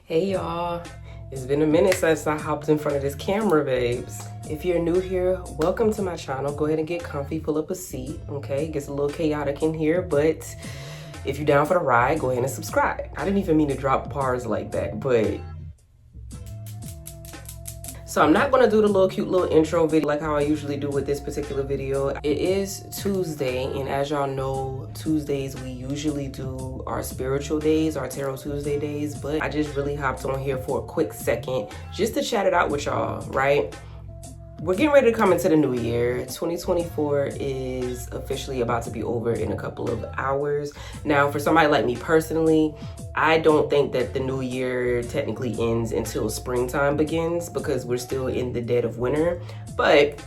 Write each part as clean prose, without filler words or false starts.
Hey y'all, it's been a minute since I hopped in front of this camera, babes. If you're new here, welcome to my channel. Go ahead and get comfy, pull up a seat, okay? It gets a little chaotic in here, but if you're down for the ride, go ahead and subscribe. I didn't even mean to drop bars like that, but so I'm not gonna do the cute little intro video like how I usually do with this particular video. It is Tuesday, and as y'all know, Tuesdays we usually do our spiritual days, our Tarot Tuesday days, but I just really hopped on here for a quick second just to chat it out with y'all, right? We're getting ready to come into the new year. 2024 is officially about to be over in a couple of hours. Now, for somebody like me personally, I don't think that the new year technically ends until springtime begins because we're still in the dead of winter. But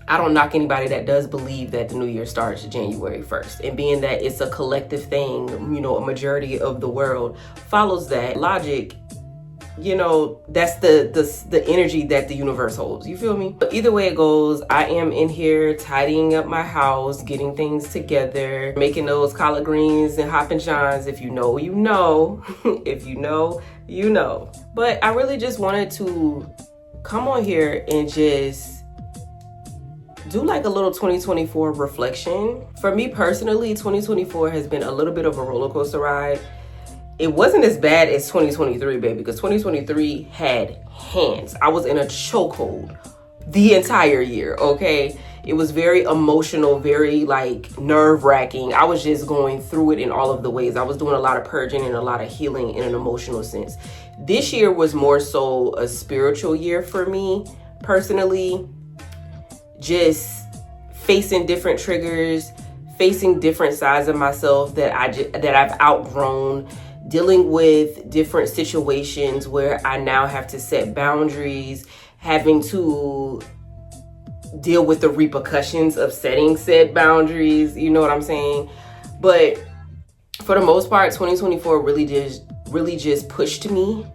I don't knock anybody that does believe that the new year starts January 1st. And being that it's a collective thing, you know, a majority of the world follows that logic. You know, that's the energy that the universe holds. You feel me? But either way it goes, I am in here tidying up my house, getting things together, making those collard greens and hoppin' johns. If you know, you know. If you know, you know. But I really just wanted to come on here and just do like a little 2024 reflection. For me personally, 2024 has been a little bit of a roller coaster ride. It wasn't as bad as 2023, baby, because 2023 had hands. I was in a chokehold the entire year, okay? It was very emotional, very like nerve-wracking. I was just going through it in all of the ways. I was doing a lot of purging and a lot of healing in an emotional sense. This year was more so a spiritual year for me, personally. Just facing different triggers, facing different sides of myself that I've outgrown, dealing with different situations where I now have to set boundaries, having to deal with the repercussions of setting said boundaries, you know what I'm saying? But for the most part, 2024 really just pushed me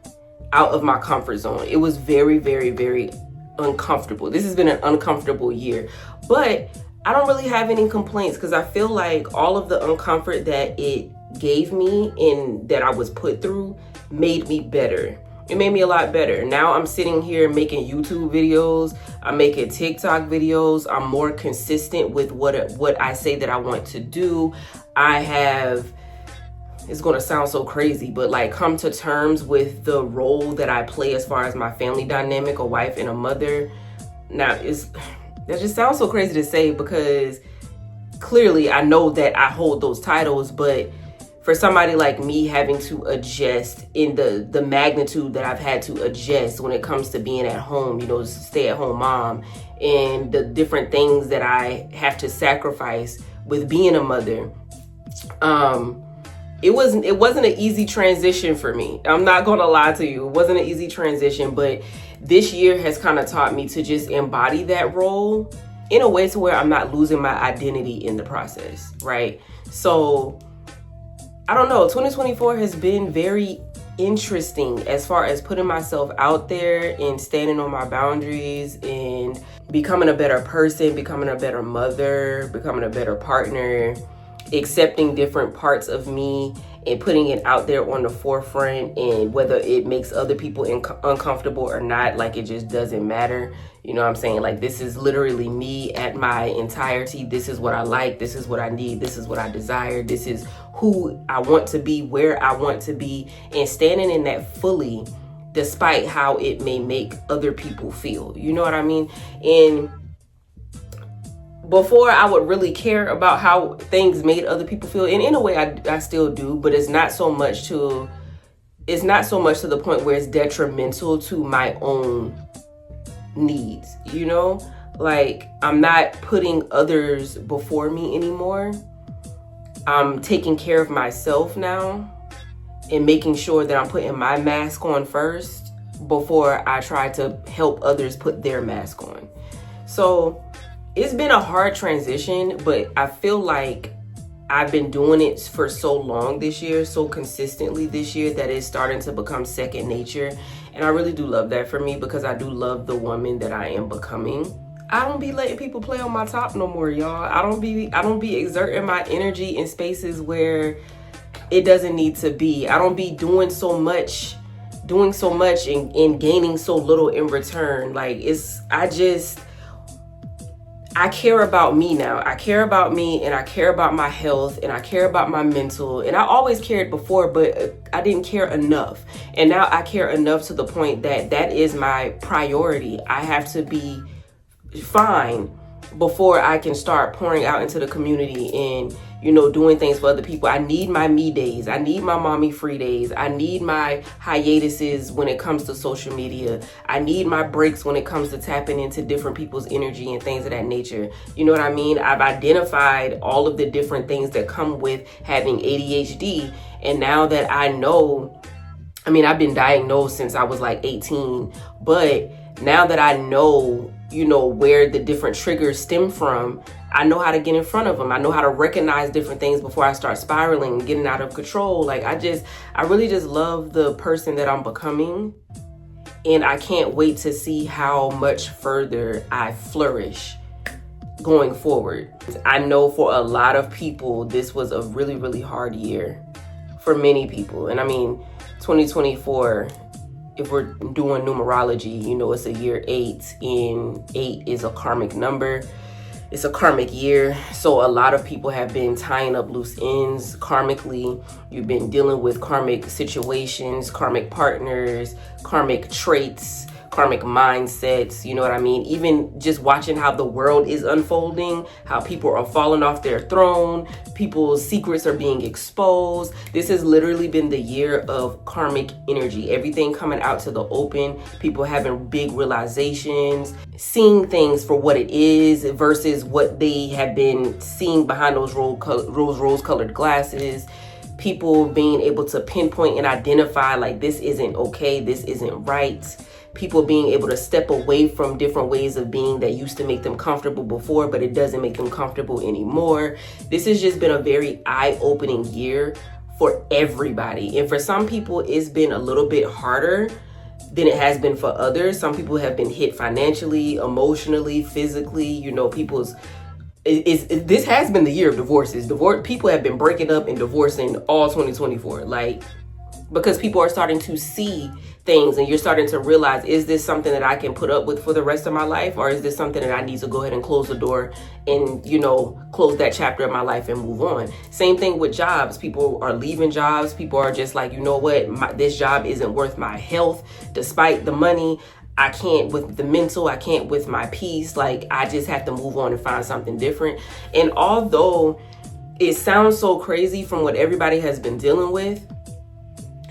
out of my comfort zone. It was very, very, very uncomfortable. This has been an uncomfortable year, but I don't really have any complaints because I feel like all of the uncomfort that it gave me and that I was put through made me better. It made me a lot better. Now I'm sitting here making YouTube videos. I'm making TikTok videos. I'm more consistent with what I say that I want to do. I have, it's going to sound so crazy, but like come to terms with the role that I play as far as my family dynamic, a wife and a mother. Now that just sounds so crazy to say because clearly I know that I hold those titles, but for somebody like me having to adjust in the magnitude that I've had to adjust when it comes to being at home, you know, stay-at-home mom, and the different things that I have to sacrifice with being a mother, it wasn't an easy transition for me. I'm not gonna lie to you. It wasn't an easy transition, but this year has kind of taught me to just embody that role in a way to where I'm not losing my identity in the process, right? So I don't know, 2024 has been very interesting as far as putting myself out there and standing on my boundaries and becoming a better person, becoming a better mother, becoming a better partner, accepting different parts of me and putting it out there on the forefront, and whether it makes other people uncomfortable or not, like it just doesn't matter. You know what I'm saying? Like, this is literally me at my entirety. This is what I like. This is what I need. This is what I desire. This is who I want to be, where I want to be, and standing in that fully, despite how it may make other people feel. You know what I mean? And before I would really care about how things made other people feel, and in a way I still do, but it's not so much to the point where it's detrimental to my own needs, you know? Like, I'm not putting others before me anymore. I'm taking care of myself now and making sure that I'm putting my mask on first before I try to help others put their mask on. So it's been a hard transition, but I feel like I've been doing it for so long this year, so consistently this year, that it's starting to become second nature. And I really do love that for me because I do love the woman that I am becoming. I don't be letting people play on my top no more, y'all. I don't be exerting my energy in spaces where it doesn't need to be. I don't be doing so much doing so much and gaining so little in return. Like, I care about me now. I care about me, and I care about my health, and I care about my mental. And I always cared before, but I didn't care enough. And now I care enough to the point that that is my priority. I have to be fine before I can start pouring out into the community and, doing things for other people. I need my me days. I need my mommy free days. I need my hiatuses when it comes to social media. I need my breaks when it comes to tapping into different people's energy and things of that nature. You know what I mean? I've identified all of the different things that come with having ADHD. And now that I know, I've been diagnosed since I was like 18, but now that I know, where the different triggers stem from, I know how to get in front of them. I know how to recognize different things before I start spiraling and getting out of control. Like, I really just love the person that I'm becoming. And I can't wait to see how much further I flourish going forward. I know for a lot of people, this was a really, really hard year for many people. And 2024, if we're doing numerology, it's a year 8, and 8 is a karmic number. It's a karmic year. So a lot of people have been tying up loose ends karmically. You've been dealing with karmic situations, karmic partners, karmic traits, karmic mindsets, you know what I mean? Even just watching how the world is unfolding, how people are falling off their throne, people's secrets are being exposed. This has literally been the year of karmic energy. Everything coming out to the open, people having big realizations, seeing things for what it is versus what they have been seeing behind those rose-colored glasses. People being able to pinpoint and identify, like, this isn't okay, this isn't right. People being able to step away from different ways of being that used to make them comfortable before, but it doesn't make them comfortable anymore. This has just been a very eye-opening year for everybody. And for some people, it's been a little bit harder than it has been for others. Some people have been hit financially, emotionally, physically. This has been the year of divorces. People have been breaking up and divorcing all 2024. Like, because people are starting to see things and you're starting to realize, is this something that I can put up with for the rest of my life? Or is this something that I need to go ahead and close the door and, close that chapter of my life and move on? Same thing with jobs. People are leaving jobs. People are just like, this job isn't worth my health. Despite the money, I can't with the mental, I can't with my peace. Like, I just have to move on and find something different. And although it sounds so crazy from what everybody has been dealing with,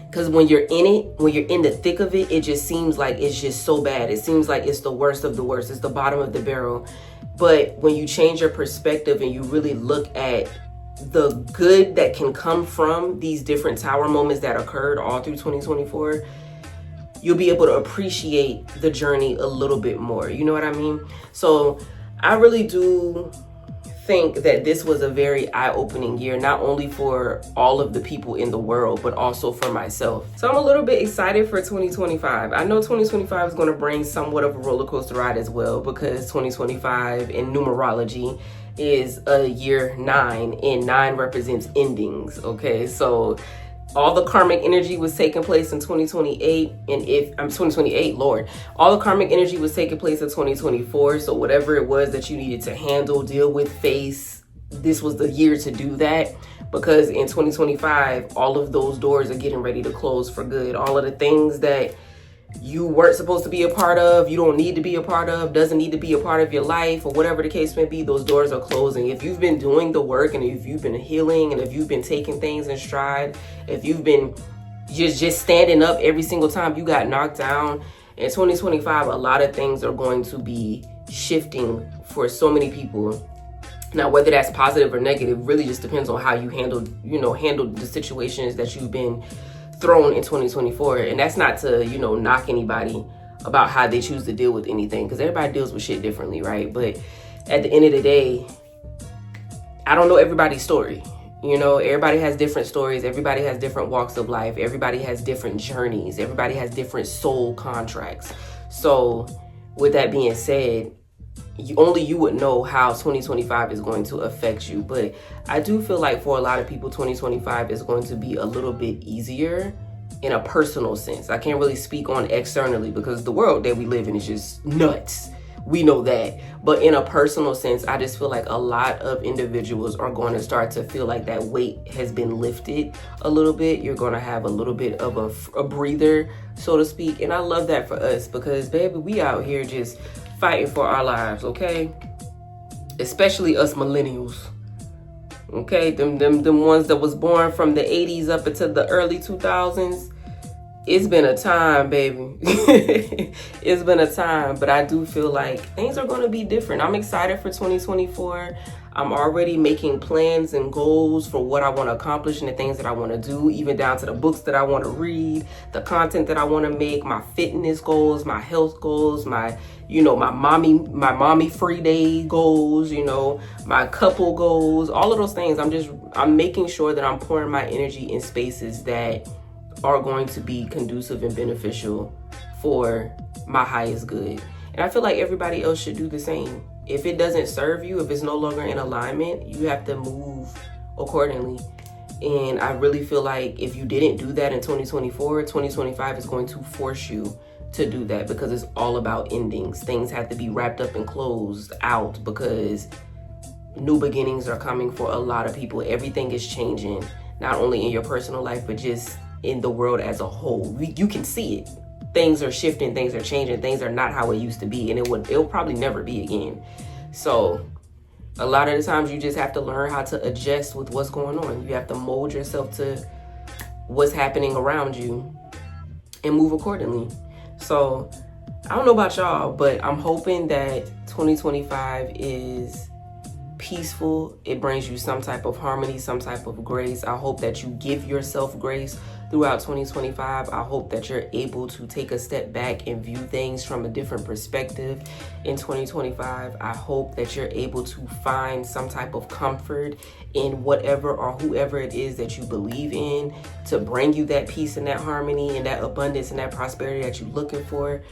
because when you're in it, when you're in the thick of it, it just seems like it's just so bad. It seems like it's the worst of the worst. It's the bottom of the barrel. But when you change your perspective and you really look at the good that can come from these different tower moments that occurred all through 2024, you'll be able to appreciate the journey a little bit more. You know what I mean? So I really do think that this was a very eye-opening year, not only for all of the people in the world, but also for myself. So I'm a little bit excited for 2025. I know 2025 is going to bring somewhat of a roller coaster ride as well, because 2025 in numerology is a year 9, and 9 represents endings. Okay, so all the karmic energy was taking place in 2028, and 2028, Lord, all the karmic energy was taking place in 2024. So whatever it was that you needed to handle, deal with, face, this was the year to do that, because in 2025, all of those doors are getting ready to close for good. All of the things that you weren't supposed to be a part of, you don't need to be a part of, doesn't need to be a part of your life, or whatever the case may be, those doors are closing. If you've been doing the work, and if you've been healing, and if you've been taking things in stride, if you've been just standing up every single time you got knocked down, in 2025, a lot of things are going to be shifting for so many people. Now, whether that's positive or negative really just depends on how you handle the situations that you've been thrown in 2024. And that's not to knock anybody about how they choose to deal with anything, because everybody deals with shit differently, right? But at the end of the day, I don't know everybody's story. Everybody has different stories, everybody has different walks of life, everybody has different journeys, everybody has different soul contracts. So with that being said, only you would know how 2025 is going to affect you. But I do feel like for a lot of people, 2025 is going to be a little bit easier in a personal sense. I can't really speak on externally because the world that we live in is just nuts. We know that. But in a personal sense, I just feel like a lot of individuals are going to start to feel like that weight has been lifted a little bit. You're going to have a little bit of a breather, so to speak. And I love that for us because, baby, we out here just fighting for our lives, okay? Especially us millennials. Okay, them ones that was born from the 80s up into the early 2000s. It's been a time, baby. It's been a time, but I do feel like things are going to be different. I'm excited for 2024. I'm already making plans and goals for what I want to accomplish and the things that I want to do, even down to the books that I want to read, the content that I want to make, my fitness goals, my health goals, my mommy free day goals, my couple goals, all of those things. I'm making sure that I'm pouring my energy in spaces that are going to be conducive and beneficial for my highest good. And I feel like everybody else should do the same. If it doesn't serve you, if it's no longer in alignment, you have to move accordingly. And I really feel like if you didn't do that in 2024, 2025 is going to force you to do that because it's all about endings. Things have to be wrapped up and closed out because new beginnings are coming for a lot of people. Everything is changing, not only in your personal life, but just in the world as a whole. You can see it. Things are shifting, things are changing, things are not how it used to be, and it'll probably never be again. So a lot of the times you just have to learn how to adjust with what's going on. You have to mold yourself to what's happening around you and move accordingly. So I don't know about y'all, but I'm hoping that 2025 is peaceful. It brings you some type of harmony, some type of grace. I hope that you give yourself grace throughout 2025. I hope that you're able to take a step back and view things from a different perspective in 2025. I hope that you're able to find some type of comfort in whatever or whoever it is that you believe in to bring you that peace and that harmony and that abundance and that prosperity that you're looking for.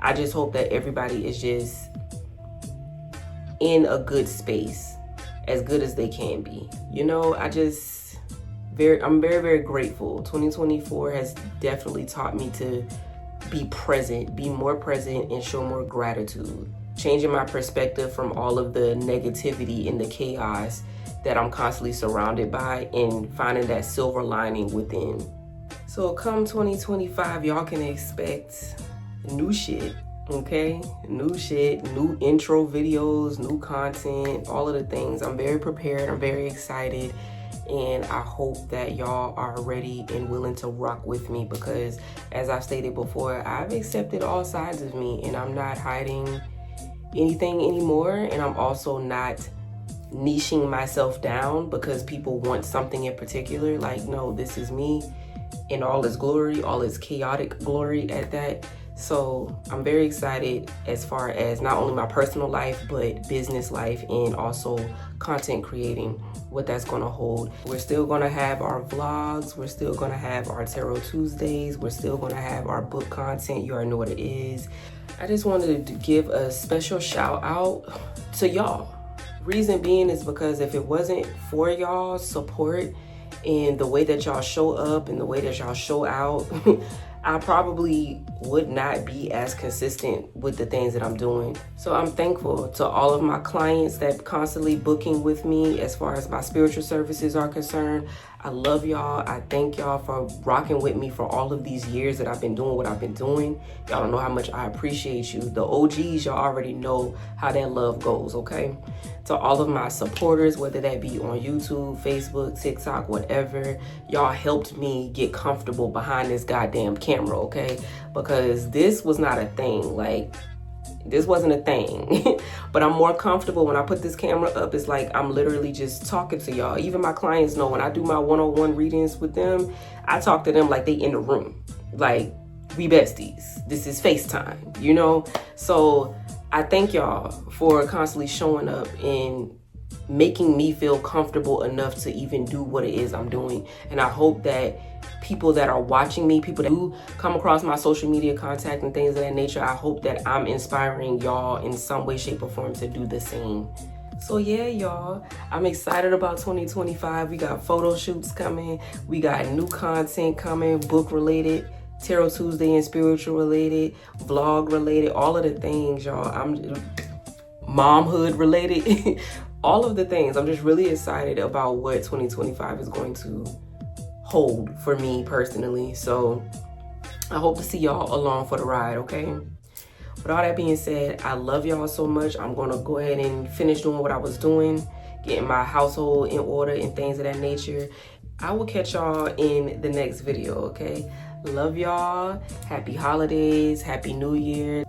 I just hope that everybody is just in a good space, as good as they can be. I'm very, very grateful. 2024 has definitely taught me to be present, be more present, and show more gratitude. Changing my perspective from all of the negativity and the chaos that I'm constantly surrounded by and finding that silver lining within. So come 2025, y'all can expect new shit. Okay, new shit, new intro videos, new content, all of the things. I'm very prepared, I'm very excited, and I hope that y'all are ready and willing to rock with me because, as I've stated before, I've accepted all sides of me and I'm not hiding anything anymore, and I'm also not niching myself down because people want something in particular. Like, no, this is me in all its glory, all its chaotic glory at that. So I'm very excited as far as not only my personal life, but business life and also content creating, what that's going to hold. We're still going to have our vlogs. We're still going to have our Tarot Tuesdays. We're still going to have our book content. You already know what it is. I just wanted to give a special shout out to y'all. Reason being is because if it wasn't for y'all's support and the way that y'all show up and the way that y'all show out, I probably would not be as consistent with the things that I'm doing. So I'm thankful to all of my clients that constantly booking with me as far as my spiritual services are concerned. I love y'all. I thank y'all for rocking with me for all of these years that I've been doing what I've been doing. Y'all don't know how much I appreciate you. The OGs, y'all already know how that love goes, okay? To all of my supporters, whether that be on YouTube, Facebook, TikTok, whatever, y'all helped me get comfortable behind this goddamn camera, okay? Because this was not a thing. Like, this wasn't a thing. But I'm more comfortable when I put this camera up. It's like I'm literally just talking to y'all. Even my clients know when I do my one-on-one readings with them, I talk to them like they in the room. Like, we besties. This is FaceTime, So I thank y'all for constantly showing up and making me feel comfortable enough to even do what it is I'm doing. And I hope that people that are watching me, people that do come across my social media contact and things of that nature, I hope that I'm inspiring y'all in some way, shape, or form to do the same. So yeah, y'all, I'm excited about 2025. We got photo shoots coming. We got new content coming, book related, Tarot Tuesday and spiritual related, vlog related, all of the things, y'all. I'm momhood related, all of the things. I'm just really excited about what 2025 is going to hold for me personally. So I hope to see y'all along for the ride, okay? With all that being said, I love y'all so much. I'm gonna go ahead and finish doing what I was doing, getting my household in order and things of that nature. I will catch y'all in the next video, okay? Love y'all. Happy holidays. Happy New Year.